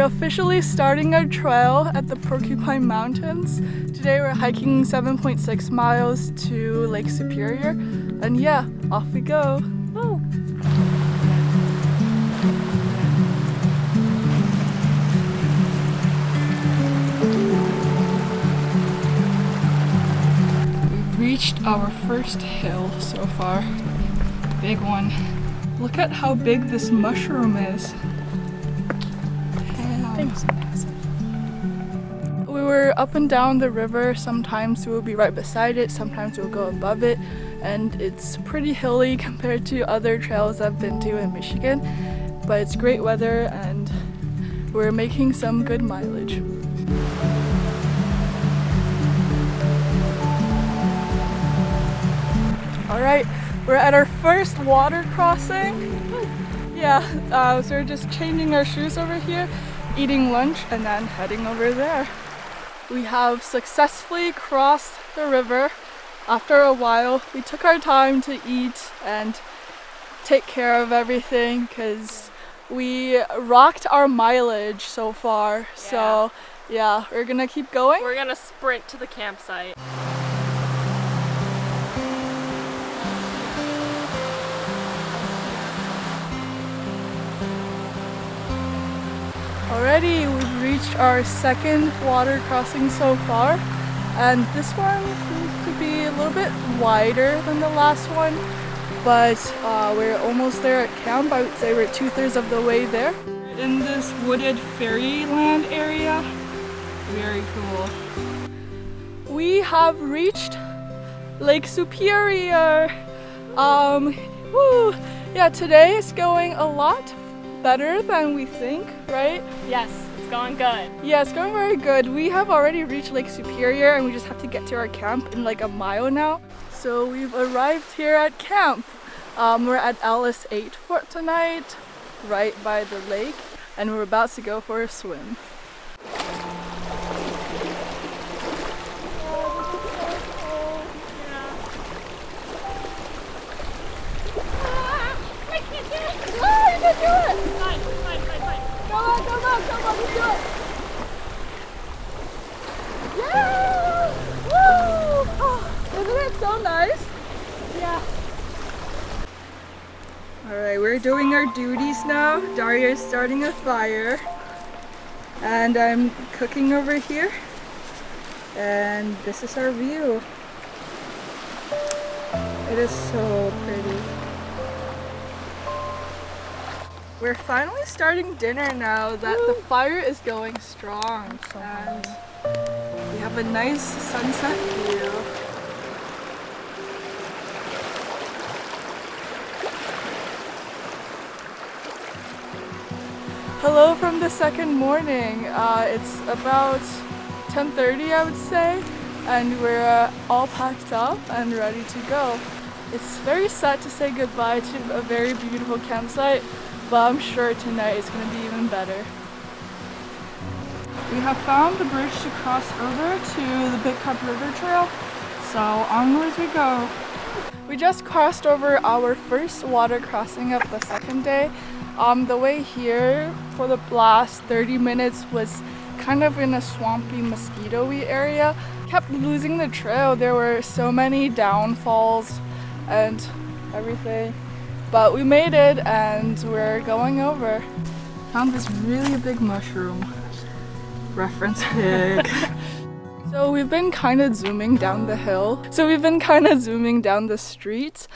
We're officially starting our trail at the Porcupine Mountains. Today we're hiking 7.6 miles to Lake Superior, and yeah, off we go. Woo. We've reached our first hill so far. Big one. Look at how big this mushroom is. We were up and down the river. Sometimes we'll be right beside it, sometimes we'll go above it, and it's pretty hilly compared to other trails I've been to in Michigan, but it's great weather and we're making some good mileage. Alright, we're at our first water crossing. Yeah, so we're just changing our shoes over here, eating lunch, and then heading over there. We have successfully crossed the river. After a while, we took our time to eat and take care of everything because we rocked our mileage so far. Yeah. So yeah, we're gonna keep going. We're gonna sprint to the campsite. Already we've reached our second water crossing so far, and this one seems to be a little bit wider than the last one, but we're almost there at camp. I would say we're 2/3 of the way there. In this wooded fairyland area. Very cool. We have reached Lake Superior. Woo! Yeah, today is going a lot better than we think, right? Yes, it's going good. Yeah, it's going very good. We have already reached Lake Superior and we just have to get to our camp in like a mile now. So we've arrived here at camp. We're at Alice 8 for tonight, right by the lake, and we're about to go for a swim. Do it! Fine. Come on, let's do it! Yeah! Woo! Oh, isn't it so nice? Yeah. Alright, we're doing our duties now. Daria's starting a fire. And I'm cooking over here. And this is our view. It is so pretty. We're finally starting dinner now that the fire is going strong, and we have a nice sunset view. Hello from the second morning. It's about 10:30, I would say, and we're all packed up and ready to go. It's very sad to say goodbye to a very beautiful campsite, but I'm sure tonight is going to be even better. We have found the bridge to cross over to the Big Carp River Trail, so onwards we go. We just crossed over our first water crossing of the second day. The way here for the last 30 minutes was kind of in a swampy, mosquito-y area. Kept losing the trail. There were so many downfalls and everything. But we made it and we're going over. Found this really big mushroom. Reference pig. So we've been kind of zooming down the hill. So we've been kind of zooming down the streets.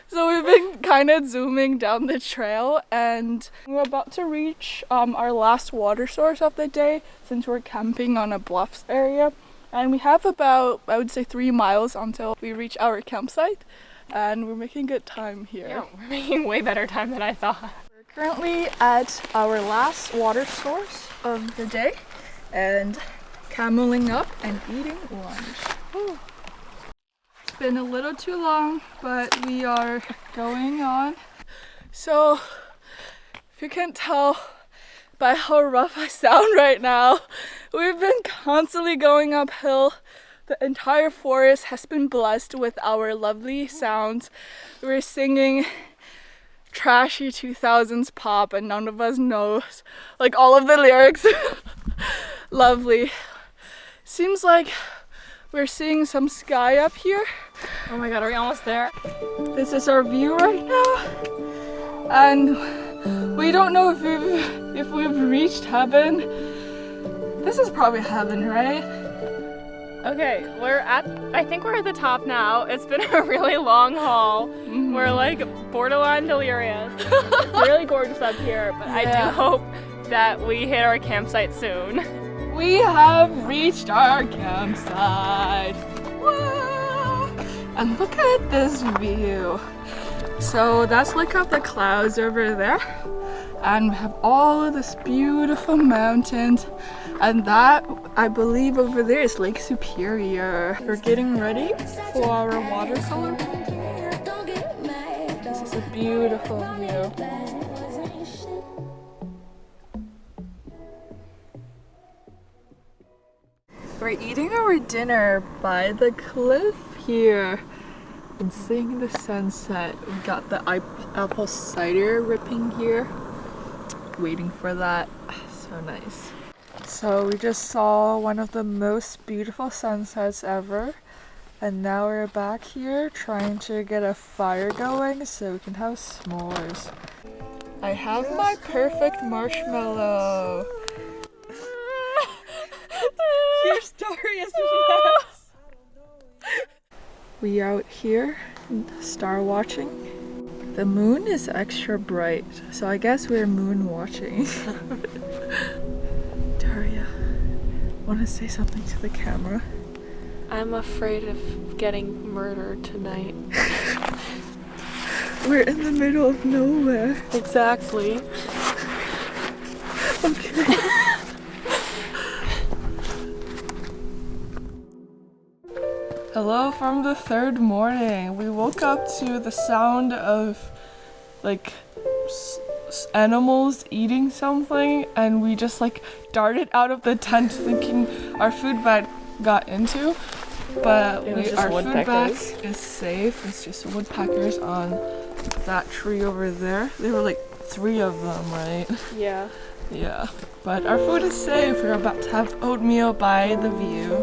So we've been kind of zooming down the trail, and we're about to reach our last water source of the day since we're camping on a bluffs area. And we have about, I would say, 3 miles until we reach our campsite. And we're making good time here. Yeah, we're making way better time than I thought. We're currently at our last water source of the day and cameling up and eating lunch. Whew. It's been a little too long, but we are going on. So, if you can't tell by how rough I sound right now, we've been constantly going uphill. The entire forest has been blessed with our lovely sounds. We're singing trashy 2000s pop and none of us knows like all of the lyrics. Lovely. Seems like we're seeing some sky up here. Oh my god, are we almost there? This is our view right now, and we don't know if we've reached heaven. This is probably heaven, right? Okay, I think we're at the top now. It's been a really long haul. We're like borderline delirious. It's really gorgeous up here, but I do hope that we hit our campsite soon. We have reached our campsite. Whoa! And look at this view. So that's Lake of the Clouds over there. And we have all of this beautiful mountains. And that, I believe over there is Lake Superior. We're getting ready for our watercolor painting. This is a beautiful view. We're eating our dinner by the cliff here and seeing the sunset. We got the apple cider ripping here. Waiting for that. So nice. So we just saw one of the most beautiful sunsets ever. And now we're back here trying to get a fire going so we can have s'mores. I have my perfect marshmallow. Your story is mess. We out here star watching. The moon is extra bright, so I guess we're moon watching. Daria, want to say something to the camera? I'm afraid of getting murdered tonight. We're in the middle of nowhere. Exactly. Okay. Hello from the third morning. We woke up to the sound of like animals eating something, and we just like darted out of the tent thinking our food bag got into, but our food bag is safe. It's just woodpeckers on that tree over there. There were like 3 of them, right? Yeah. Yeah, but our food is safe. We're about to have oatmeal by the view.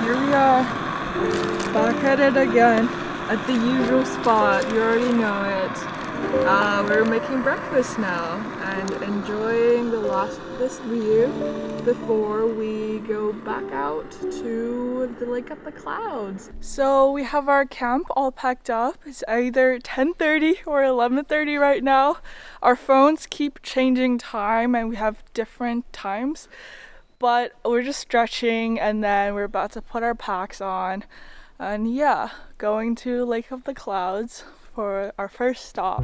Here we are, back at it again, at the usual spot. You already know it. We're making breakfast now and enjoying the last of this view before we go back out to the Lake of the Clouds. So we have our camp all packed up. It's either 10:30 or 11:30 right now. Our phones keep changing time and we have different times, but we're just stretching and then we're about to put our packs on and yeah, going to Lake of the Clouds for our first stop.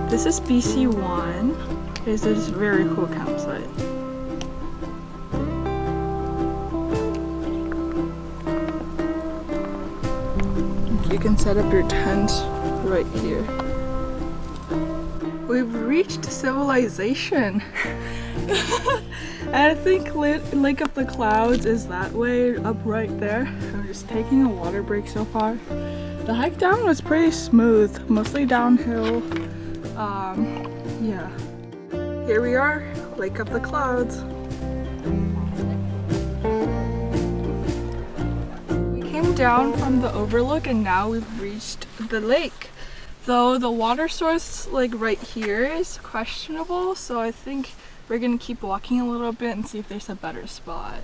This is BC1. This is a very cool campsite. You can set up your tent right here. We've reached civilization. And I think Lake of the Clouds is that way up right there. I'm just taking a water break so far. The hike down was pretty smooth, mostly downhill. Yeah. Here we are, Lake of the Clouds. We came down from the overlook and now we've reached the lake. Though the water source like right here is questionable, so I think we're gonna keep walking a little bit and see if there's a better spot.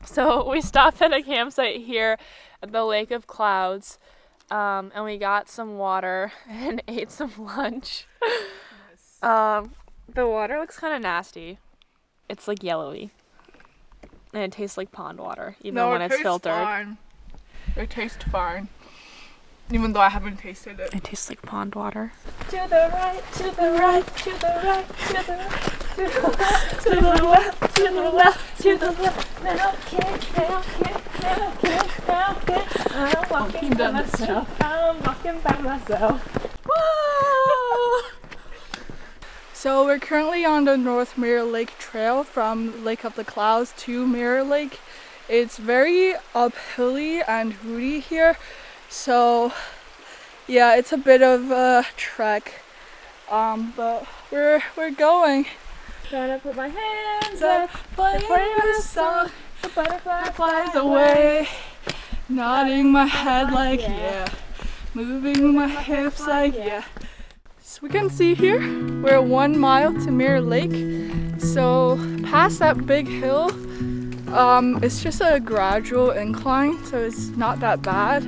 So we stopped at a campsite here at the Lake of Clouds, and we got some water and ate some lunch. The water looks kind of nasty. It's like yellowy, and it tastes like pond water, even when it's filtered. Fine. It tastes fine, even though I haven't tasted it. It tastes like pond water. To the right, to the right, to the right, to the right, to the left, to the left, to the left, to the left. Now I'm walking by myself. I'm walking by myself. Whoa! So we're currently on the North Mirror Lake Trail from Lake of the Clouds to Mirror Lake. It's very uphilly and woody here, so yeah, it's a bit of a trek, but we're going. Trying to put my hands up, playing the song, the butterfly flies away, nodding my head like yeah, moving my hips like yeah. So we can see here, we're 1 mile to Mirror Lake. So past that big hill, it's just a gradual incline, so it's not that bad.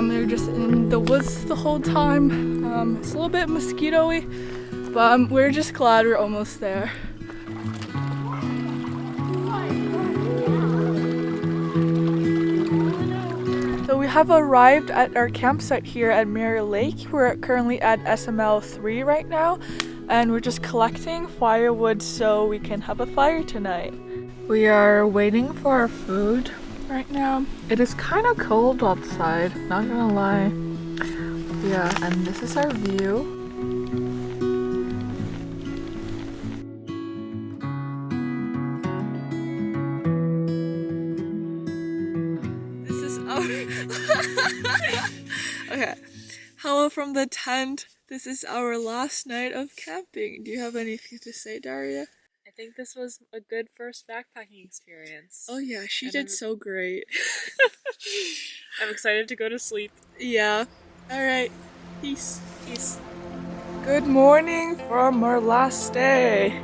They're just in the woods the whole time. It's a little bit mosquito-y, but we're just glad we're almost there. So we have arrived at our campsite here at Mirror Lake. We're currently at SML 3 right now, and we're just collecting firewood so we can have a fire tonight. We are waiting for our food right now. It is kind of cold outside, not gonna lie. Yeah, and this is our view. Okay, hello from the tent. This is our last night of camping. Do you have anything to say, Daria? I think this was a good first backpacking experience. Oh yeah, she did so great. I'm excited to go to sleep. Yeah. Alright. Peace. Peace. Good morning from our last day.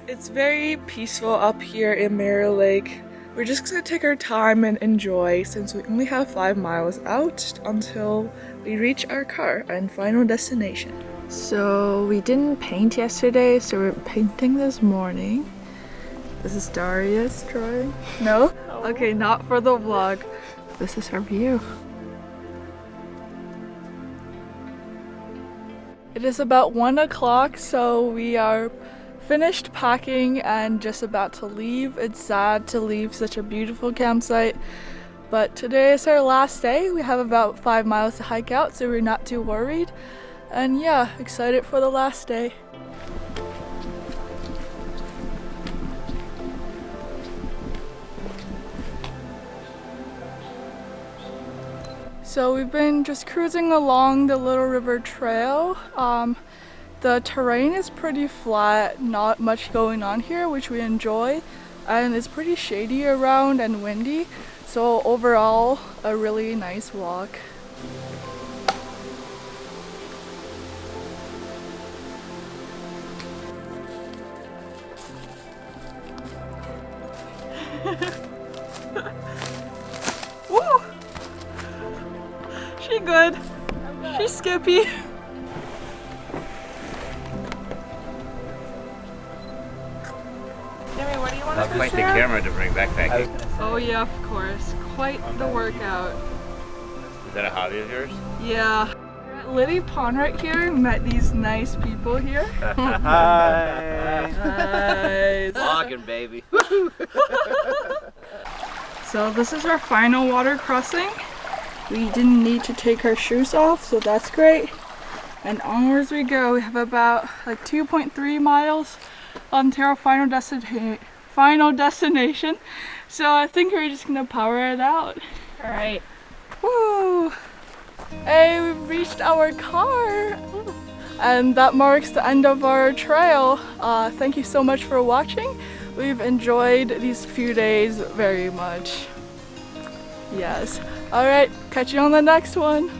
It's very peaceful up here in Mirror Lake. We're just gonna take our time and enjoy since we only have 5 miles out until we reach our car and final destination. So we didn't paint yesterday, so we're painting this morning. This is Daria's drawing. No? Okay, not for the vlog. This is our view. It is about 1 o'clock, so we are finished packing and just about to leave. It's sad to leave such a beautiful campsite, but today is our last day. We have about 5 miles to hike out, so we're not too worried. And yeah, excited for the last day. So we've been just cruising along the Little River Trail. The terrain is pretty flat, not much going on here, which we enjoy, and it's pretty shady around and windy, so overall a really nice walk. Woo! She good. She's skippy. I'll quite the camera to bring backpacking. Oh yeah, of course. Quite the workout. Is that a hobby of yours? Yeah. We're at Liddy Pond right here. We met these nice people here. Hi. Nice. Vlogging, baby. So this is our final water crossing. We didn't need to take our shoes off, so that's great. And onwards we go. We have about like 2.3 miles until our final destination. So I think we're just gonna power it out. All right. Woo! Hey, we've reached our car! And that marks the end of our trail. Thank you so much for watching. We've enjoyed these few days very much. Yes. Alright, catch you on the next one.